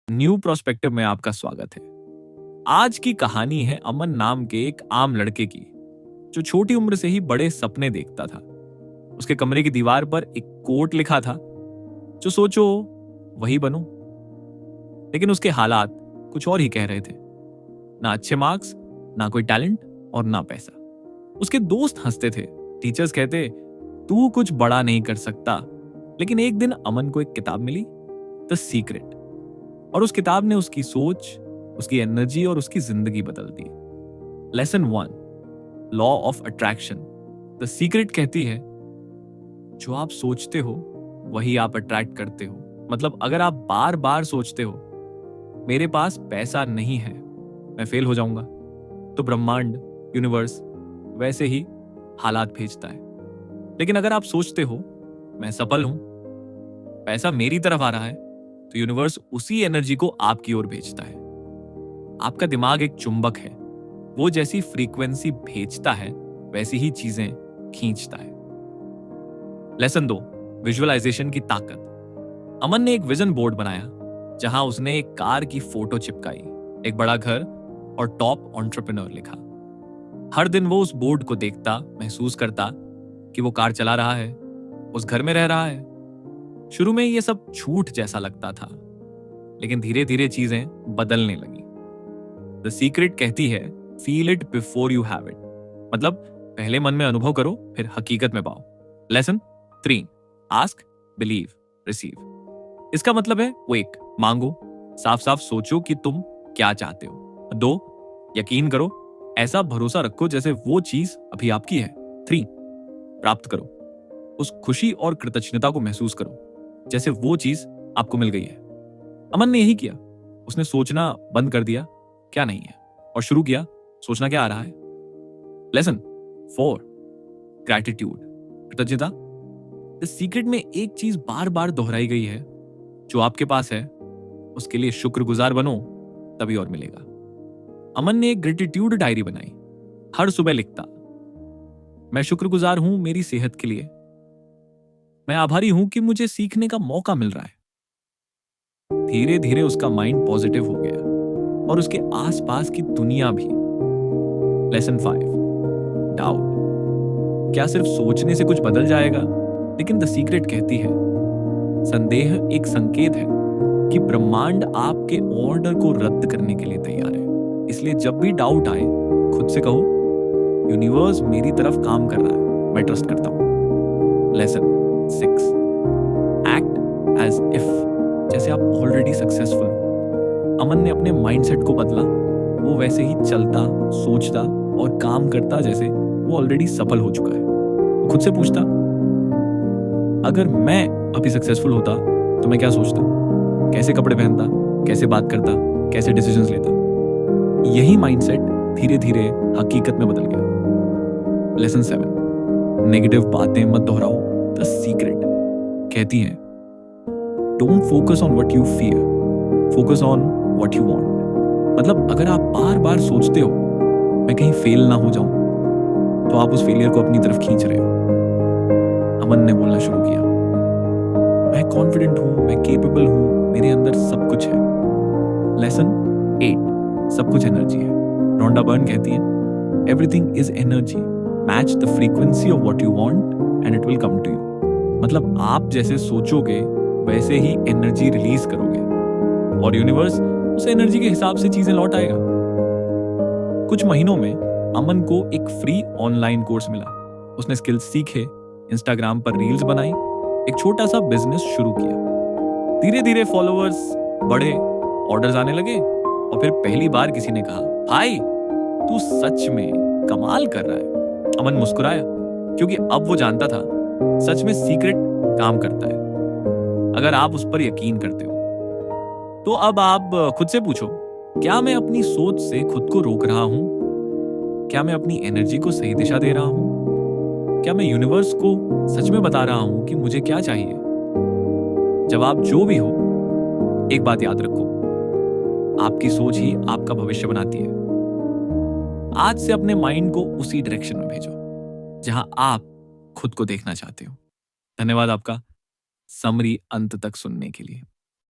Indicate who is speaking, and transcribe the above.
Speaker 1: New prospective में आपका स्वागत है। आज की कहानी है अमन नाम के एक आम लड़के की, जो छोटी उम्र से ही बड़े सपने देखता था। उसके कमरे की दीवार पर एक कोट लिखा था, जो सोचो वही बनो। लेकिन उसके हालात कुछ और ही कह रहे थे। ना अच्छे मार्क्स, ना कोई टैलेंट और ना पैसा। उसके दोस्त हंसते थे, टीचर्स कहते तू कुछ बड़ा नहीं कर सकता। लेकिन एक दिन अमन को एक किताब मिली, द सीक्रेट, और उस किताब ने उसकी सोच, उसकी एनर्जी और उसकी जिंदगी बदल दी। Lesson 1, law of attraction. The secret कहती है, जो आप सोचते हो वही आप अट्रैक्ट करते हो। मतलब अगर आप बार बार सोचते हो मेरे पास पैसा नहीं है, मैं फेल हो जाऊंगा, तो ब्रह्मांड, यूनिवर्स वैसे ही हालात भेजता है। लेकिन अगर आप सोचते हो मैं सफल हूं, पैसा मेरी तरफ आ रहा है, तो यूनिवर्स उसी एनर्जी को आपकी ओर भेजता है। आपका दिमाग एक चुंबक है, वो जैसी फ्रीक्वेंसी भेजता है वैसी ही चीजें खींचता है। लेसन 2, विजुअलाइजेशन की ताकत। अमन ने एक विजन बोर्ड बनाया, जहां उसने एक कार की फोटो चिपकाई, एक बड़ा घर और टॉप एंटरप्रेन्योर लिखा। हर दिन वो उस बोर्ड को देखता, महसूस करता कि वो कार चला रहा है, उस घर में रह रहा है। शुरू में ये सब झूठ जैसा लगता था, लेकिन धीरे धीरे चीजें बदलने लगी। द सीक्रेट कहती है, feel it before you have it. मतलब पहले मन में अनुभव करो, फिर हकीकत में पाओ। Lesson 3, ask, believe, receive. इसका मतलब है वेक, मांगो, साफ साफ सोचो कि तुम क्या चाहते हो। 2, यकीन करो, ऐसा भरोसा रखो जैसे वो चीज अभी आपकी है। 3, प्राप्त करो, उस खुशी और कृतज्ञता को महसूस करो जैसे वो चीज आपको मिल गई है। अमन ने यही किया। उसने सोचना बंद कर दिया क्या नहीं है, और शुरू किया सोचना क्या आ रहा है। लेसन 4, ग्रैटिट्यूड, कृतज्ञता। इस सीक्रेट में एक चीज बार बार दोहराई गई है, जो आपके पास है उसके लिए शुक्रगुजार बनो, तभी और मिलेगा। अमन ने एक ग्रेटिट्यूड डायरी बनाई। हर सुबह लिखता, मैं शुक्रगुजार हूं मेरी सेहत के लिए, मैं आभारी हूं कि मुझे सीखने का मौका मिल रहा है। धीरे धीरे उसका माइंड पॉजिटिव हो गया और उसके आसपास की दुनिया भी। Lesson 5, doubt. क्या सिर्फ सोचने से कुछ बदल जाएगा? लेकिन द सीक्रेट कहती है, संदेह एक संकेत है कि ब्रह्मांड आपके ऑर्डर को रद्द करने के लिए तैयार है। इसलिए जब भी डाउट आए, खुद से कहो, यूनिवर्स मेरी तरफ काम कर रहा है, मैं ट्रस्ट करता हूं। लेसन 6, एक्ट एज इफ, जैसे आप ऑलरेडी सक्सेसफुल हो। अमन ने अपने माइंडसेट को बदला। वो वैसे ही चलता, सोचता और काम करता जैसे वो ऑलरेडी सफल हो चुका है। वो खुद से पूछता, अगर मैं अभी सक्सेसफुल होता तो मैं क्या सोचता, कैसे कपड़े पहनता, कैसे बात करता, कैसे डिसीजंस लेता। यही माइंडसेट धीरे धीरे हकीकत में बदल गया। लेसन 7, नेगेटिव बातें मत दोहराओ। द सीक्रेट कहती है, don't focus on what you fear, focus on what you want. मतलब अगर आप बार बार सोचते हो मैं कहीं फेल ना हो जाऊं, तो आप उस फेलियर को अपनी तरफ खींच रहे हो। अमन ने बोलना शुरू किया, मैं कॉन्फिडेंट हूं, मैं केपेबल हूं, मेरे अंदर सब कुछ है। लेसन 8, सब कुछ एनर्जी है। रोंडा बर्न कहती है, everything is energy, match the frequency of what you want and it will come to you. मतलब आप जैसे सोचोगे वैसे ही एनर्जी रिलीज करोगे, और यूनिवर्स उस एनर्जी के हिसाब से चीजें लौट आएगा। कुछ महीनों में अमन को एक फ्री ऑनलाइन कोर्स मिला। उसने स्किल्स सीखे, इंस्टाग्राम पर रील्स बनाई, एक छोटा सा बिजनेस शुरू किया। धीरे धीरे फॉलोअर्स बढ़े, ऑर्डर्स आने लगे, और फिर पहली बार किसी ने कहा, भाई तू सच में कमाल कर रहा है। अमन मुस्कुराया, क्योंकि अब वो जानता था सच में सीक्रेट काम करता है अगर आप उस पर यकीन करते हो। तो अब आप खुद से पूछो, क्या मैं अपनी सोच से खुद को रोक रहा हूं? क्या मैं अपनी एनर्जी को सही दिशा दे रहा हूं? क्या मैं यूनिवर्स को सच में बता रहा हूं कि मुझे क्या चाहिए? जवाब जो भी हो, एक बात याद रखो, आपकी सोच ही आपका भविष्य बनाती है। आज से अपने माइंड को उसी डायरेक्शन में भेजो जहां आप खुद को देखना चाहते हो। धन्यवाद आपका समरी अंत तक सुनने के लिए।